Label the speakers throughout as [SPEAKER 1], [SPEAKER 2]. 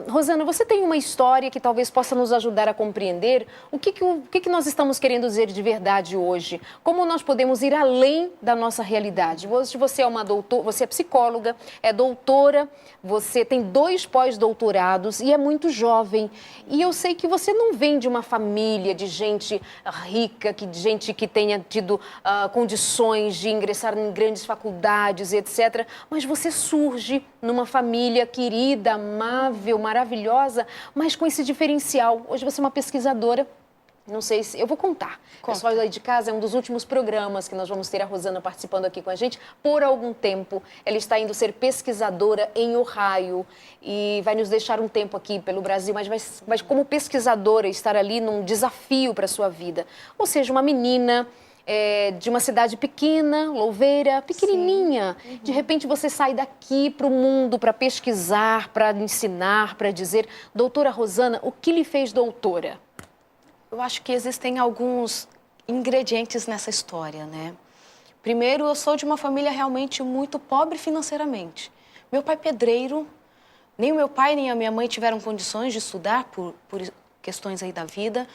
[SPEAKER 1] Rosana, você tem uma história que talvez possa nos ajudar a compreender o que nós estamos querendo dizer de verdade hoje? Como nós podemos ir além da nossa realidade? Hoje você é uma doutora, você é psicóloga, é doutora, você tem 2 pós-doutorados e é muito jovem. E eu sei que você não vem de uma família de gente rica, de gente que tenha tido condições de ingressar em grandes faculdades, etc. Mas você surge numa família querida, amável, maravilhosa, mas com esse diferencial. Hoje você é uma pesquisadora. Não sei se... Eu vou contar. O pessoal aí de casa, é um dos últimos programas que nós vamos ter a Rosana participando aqui com a gente por algum tempo. Ela está indo ser pesquisadora em Ohio e vai nos deixar um tempo aqui pelo Brasil, mas como pesquisadora estar ali num desafio para a sua vida. Ou seja, uma menina... de uma cidade pequena, Louveira, pequenininha. Uhum. De repente você sai daqui para o mundo para pesquisar, para ensinar, para dizer... Doutora Rosana, o que lhe fez doutora?
[SPEAKER 2] Eu acho que existem alguns ingredientes nessa história, né? Primeiro, eu sou de uma família realmente muito pobre financeiramente. Meu pai é pedreiro, nem o meu pai nem a minha mãe tiveram condições de estudar por questões aí da vida,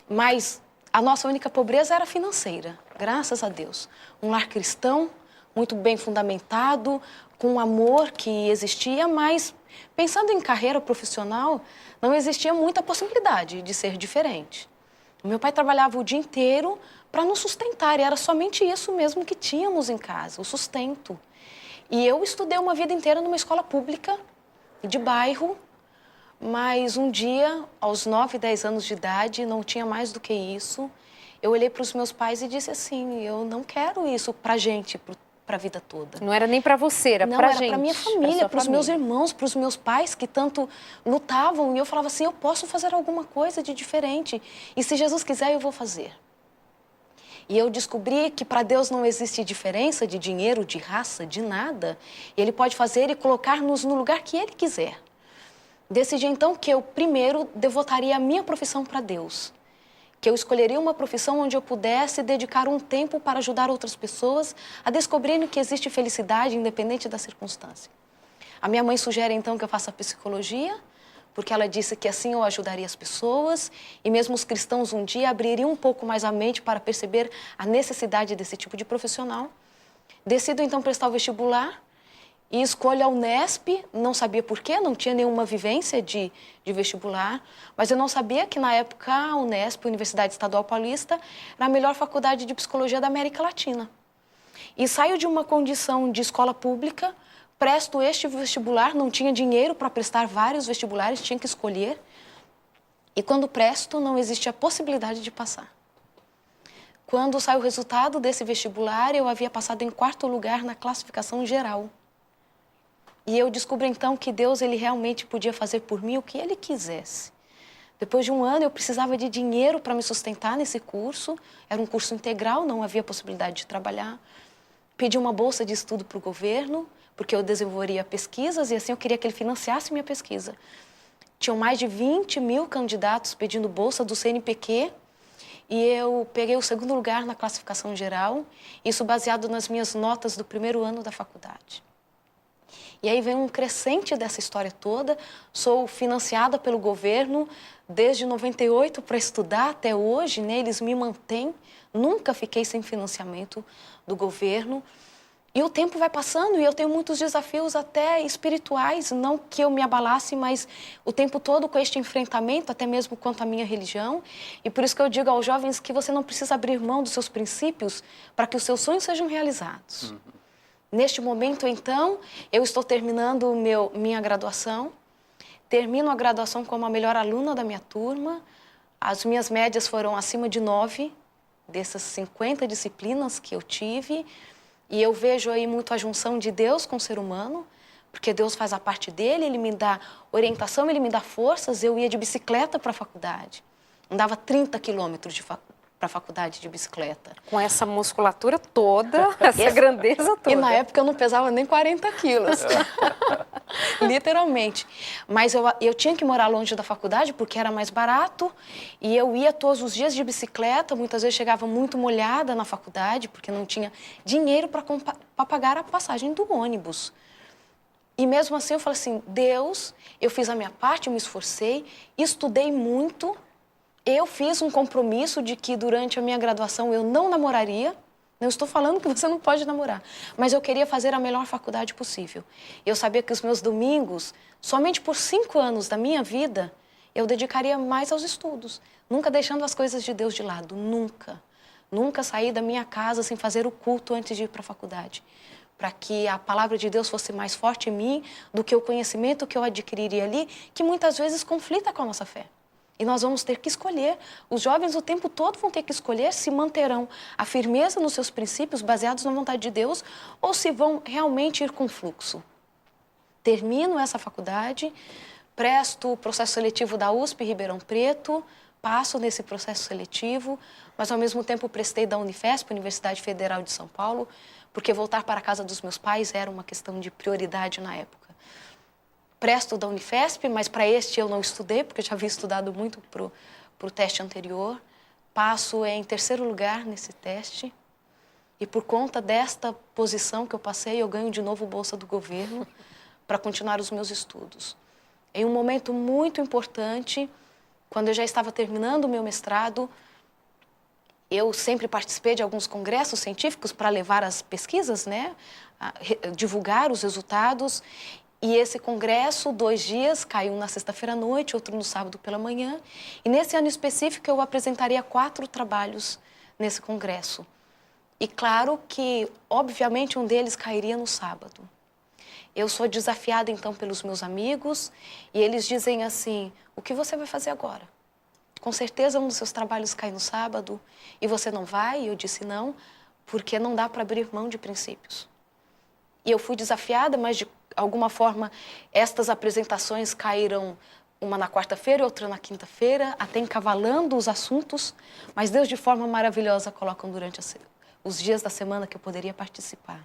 [SPEAKER 2] mas... A nossa única pobreza era financeira, graças a Deus. Um lar cristão, muito bem fundamentado, com um amor que existia, mas pensando em carreira profissional, não existia muita possibilidade de ser diferente. O meu pai trabalhava o dia inteiro para nos sustentar, e era somente isso mesmo que tínhamos em casa, o sustento. E eu estudei uma vida inteira numa escola pública, de bairro, mas um dia, aos 9, 10 anos de idade, não tinha mais do que isso, eu olhei para os meus pais e disse assim, eu não quero isso para a gente, para a vida toda.
[SPEAKER 1] Não era nem para você, era para a gente.
[SPEAKER 2] Não, era para minha família, para os meus irmãos, para os meus pais que tanto lutavam. E eu falava assim, eu posso fazer alguma coisa de diferente. E se Jesus quiser, eu vou fazer. E eu descobri que para Deus não existe diferença de dinheiro, de raça, de nada. Ele pode fazer e colocar-nos no lugar que Ele quiser. Decidi então que eu primeiro devotaria a minha profissão para Deus. Que eu escolheria uma profissão onde eu pudesse dedicar um tempo para ajudar outras pessoas a descobrirem que existe felicidade independente da circunstância. A minha mãe sugere então que eu faça psicologia, porque ela disse que assim eu ajudaria as pessoas e mesmo os cristãos um dia abririam um pouco mais a mente para perceber a necessidade desse tipo de profissional. Decido então prestar o vestibular. E escolho a Unesp, não sabia por quê, não tinha nenhuma vivência de vestibular, mas eu não sabia que na época a Unesp, Universidade Estadual Paulista, era a melhor faculdade de psicologia da América Latina. E saio de uma condição de escola pública, presto este vestibular, não tinha dinheiro para prestar vários vestibulares, tinha que escolher. E quando presto, não existe a possibilidade de passar. Quando sai o resultado desse vestibular, eu havia passado em 4º lugar na classificação geral. E eu descubro então que Deus, Ele realmente podia fazer por mim o que Ele quisesse. Depois de um ano, eu precisava de dinheiro para me sustentar nesse curso. Era um curso integral, não havia possibilidade de trabalhar. Pedi uma bolsa de estudo para o governo, porque eu desenvolveria pesquisas e assim eu queria que ele financiasse minha pesquisa. Tinham mais de 20 mil candidatos pedindo bolsa do CNPq e eu peguei o 2º lugar na classificação geral, isso baseado nas minhas notas do 1º ano da faculdade. E aí vem um crescente dessa história toda. Sou financiada pelo governo desde 98 para estudar até hoje, né? Eles me mantêm, nunca fiquei sem financiamento do governo. E o tempo vai passando e eu tenho muitos desafios até espirituais, não que eu me abalasse, mas o tempo todo com este enfrentamento, até mesmo quanto à minha religião. E por isso que eu digo aos jovens que você não precisa abrir mão dos seus princípios para que os seus sonhos sejam realizados. Neste momento, então, eu estou terminando minha graduação. Termino a graduação como a melhor aluna da minha turma. As minhas médias foram acima de 9, dessas 50 disciplinas que eu tive. E eu vejo aí muito a junção de Deus com o ser humano, porque Deus faz a parte dele, Ele me dá orientação, Ele me dá forças. Eu ia de bicicleta para a faculdade. Andava 30 quilômetros para a faculdade de bicicleta.
[SPEAKER 1] Com essa musculatura toda, essa grandeza toda.
[SPEAKER 2] E na época eu não pesava nem 40 quilos. Literalmente. Mas eu tinha que morar longe da faculdade porque era mais barato. E eu ia todos os dias de bicicleta. Muitas vezes chegava muito molhada na faculdade porque não tinha dinheiro para pagar a passagem do ônibus. E mesmo assim eu falei assim, Deus, eu fiz a minha parte, eu me esforcei, estudei muito, eu fiz um compromisso de que durante a minha graduação eu não namoraria. Não estou falando que você não pode namorar, mas eu queria fazer a melhor faculdade possível. Eu sabia que os meus domingos, somente por 5 anos da minha vida, eu dedicaria mais aos estudos, nunca deixando as coisas de Deus de lado, nunca. Nunca saí da minha casa sem fazer o culto antes de ir para a faculdade, para que a palavra de Deus fosse mais forte em mim do que o conhecimento que eu adquiriria ali, que muitas vezes conflita com a nossa fé. E nós vamos ter que escolher. Os jovens o tempo todo vão ter que escolher se manterão a firmeza nos seus princípios baseados na vontade de Deus ou se vão realmente ir com fluxo. Termino essa faculdade, presto o processo seletivo da USP Ribeirão Preto, passo nesse processo seletivo, mas ao mesmo tempo prestei da Unifesp, Universidade Federal de São Paulo, porque voltar para a casa dos meus pais era uma questão de prioridade na época. Presto da Unifesp, mas para este eu não estudei, porque eu já havia estudado muito para o teste anterior. Passo em 3º lugar nesse teste. E por conta desta posição que eu passei, eu ganho de novo bolsa do governo para continuar os meus estudos. Em um momento muito importante, quando eu já estava terminando o meu mestrado, eu sempre participei de alguns congressos científicos para levar as pesquisas, né? Divulgar os resultados. E esse congresso, 2 dias, caiu na sexta-feira à noite, outro no sábado pela manhã. E nesse ano específico eu apresentaria 4 trabalhos nesse congresso. E claro que, obviamente, um deles cairia no sábado. Eu sou desafiada então pelos meus amigos e eles dizem assim, o que você vai fazer agora? Com certeza um dos seus trabalhos cai no sábado e você não vai? E eu disse não, porque não dá para abrir mão de princípios. E eu fui desafiada, mas de alguma forma, estas apresentações caíram uma na quarta-feira e outra na quinta-feira, até encavalando os assuntos, mas Deus, de forma maravilhosa, colocam durante os dias da semana que eu poderia participar.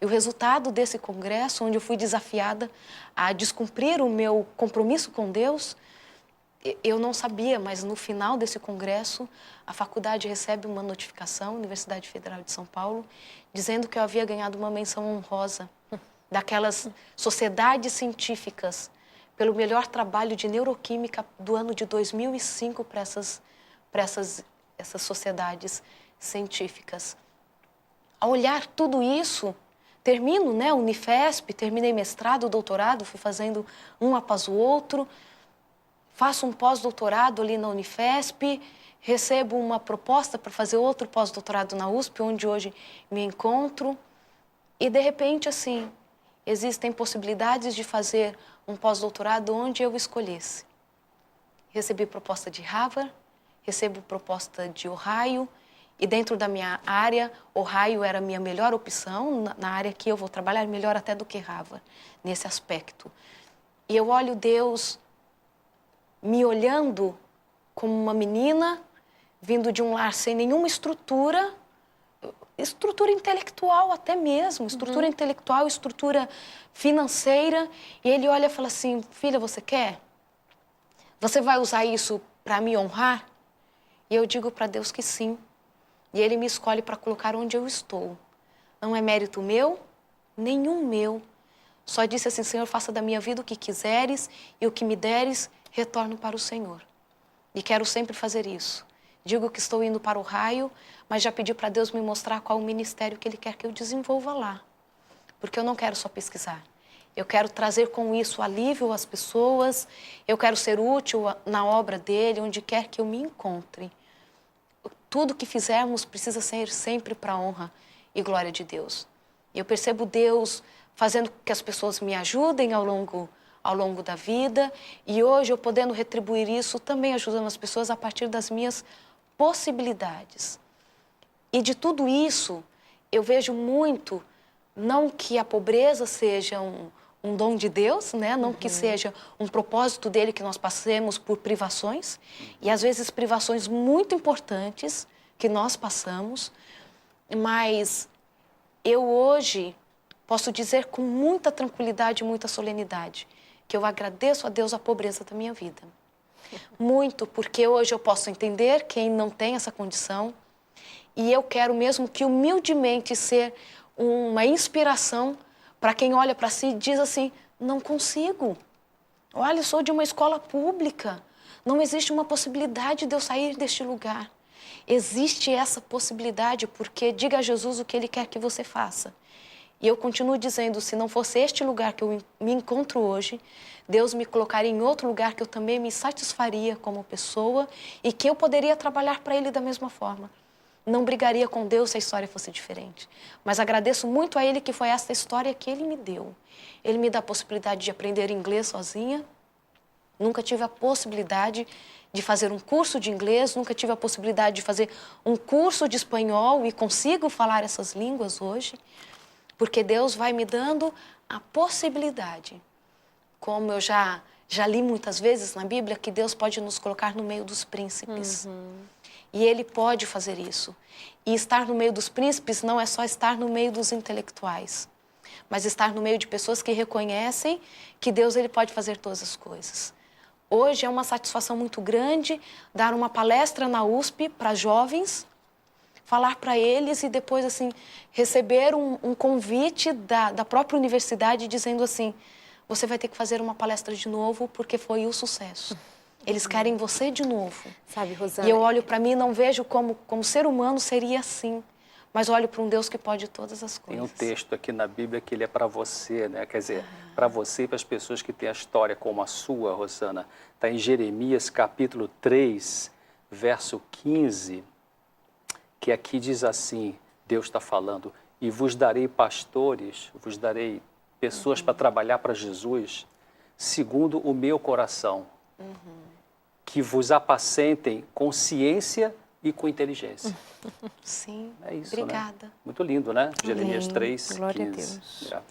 [SPEAKER 2] E o resultado desse congresso, onde eu fui desafiada a descumprir o meu compromisso com Deus, eu não sabia, mas no final desse congresso, a faculdade recebe uma notificação, Universidade Federal de São Paulo, dizendo que eu havia ganhado uma menção honrosa daquelas sociedades científicas pelo melhor trabalho de neuroquímica do ano de 2005 para essas sociedades científicas. Ao olhar tudo isso, termino, né, Unifesp, terminei mestrado, doutorado, fui fazendo um após o outro, faço um pós-doutorado ali na Unifesp, recebo uma proposta para fazer outro pós-doutorado na USP, onde hoje me encontro, e de repente, assim, existem possibilidades de fazer um pós-doutorado onde eu escolhesse. Recebi proposta de Harvard, recebo proposta de Ohio, e dentro da minha área, Ohio era a minha melhor opção, na área que eu vou trabalhar, melhor até do que Harvard, nesse aspecto. E eu olho Deus me olhando como uma menina, vindo de um lar sem nenhuma estrutura intelectual até mesmo, estrutura intelectual, estrutura financeira, e ele olha e fala assim, filha, você quer? Você vai usar isso para me honrar? E eu digo para Deus que sim. E ele me escolhe para colocar onde eu estou. Não é mérito meu, nenhum meu. Só disse assim, Senhor, faça da minha vida o que quiseres e o que me deres, retorno para o Senhor. E quero sempre fazer isso. Digo que estou indo para o raio, mas já pedi para Deus me mostrar qual o ministério que Ele quer que eu desenvolva lá. Porque eu não quero só pesquisar. Eu quero trazer com isso alívio às pessoas, eu quero ser útil na obra dEle, onde quer que eu me encontre. Tudo que fizermos precisa ser sempre para a honra e glória de Deus. Eu percebo Deus fazendo que as pessoas me ajudem ao longo da vida, e hoje eu podendo retribuir isso, também ajudando as pessoas a partir das minhas possibilidades. E de tudo isso, eu vejo muito, não que a pobreza seja um dom de Deus, né? Não que seja um propósito dele que nós passemos por privações, e às vezes privações muito importantes que nós passamos, mas eu hoje posso dizer com muita tranquilidade e muita solenidade que eu agradeço a Deus a pobreza da minha vida. Muito, porque hoje eu posso entender quem não tem essa condição, e eu quero mesmo que humildemente ser uma inspiração para quem olha para si e diz assim, não consigo. Olha, eu sou de uma escola pública. Não existe uma possibilidade de eu sair deste lugar. Existe essa possibilidade porque diga a Jesus o que Ele quer que você faça. E eu continuo dizendo, se não fosse este lugar que eu me encontro hoje, Deus me colocaria em outro lugar que eu também me satisfaria como pessoa e que eu poderia trabalhar para Ele da mesma forma. Não brigaria com Deus se a história fosse diferente. Mas agradeço muito a Ele que foi essa história que Ele me deu. Ele me dá a possibilidade de aprender inglês sozinha. Nunca tive a possibilidade de fazer um curso de inglês, nunca tive a possibilidade de fazer um curso de espanhol e consigo falar essas línguas hoje, porque Deus vai me dando a possibilidade. Como eu já li muitas vezes na Bíblia, que Deus pode nos colocar no meio dos príncipes. E Ele pode fazer isso. E estar no meio dos príncipes não é só estar no meio dos intelectuais, mas estar no meio de pessoas que reconhecem que Deus ele pode fazer todas as coisas. Hoje é uma satisfação muito grande dar uma palestra na USP para jovens, falar para eles e depois assim receber um convite da própria universidade dizendo assim, você vai ter que fazer uma palestra de novo porque foi um sucesso. Eles querem você de novo.
[SPEAKER 1] Sabe, Rosana?
[SPEAKER 2] E eu olho para mim e não vejo como ser humano seria assim. Mas olho para um Deus que pode todas as coisas.
[SPEAKER 3] Tem um texto aqui na Bíblia que ele é para você, né? Quer dizer, para você e para as pessoas que têm a história como a sua, Rosana. Está em Jeremias capítulo 3, verso 15, que aqui diz assim, Deus está falando, e vos darei pastores, vos darei pessoas para trabalhar para Jesus, segundo o meu coração, que vos apacentem com ciência e com inteligência.
[SPEAKER 2] Sim,
[SPEAKER 3] É isso,
[SPEAKER 2] obrigada.
[SPEAKER 3] né? Muito lindo, né? Jeremias
[SPEAKER 1] Amém.
[SPEAKER 3] 3,
[SPEAKER 1] Glória a
[SPEAKER 3] 15.
[SPEAKER 1] Deus.
[SPEAKER 3] É.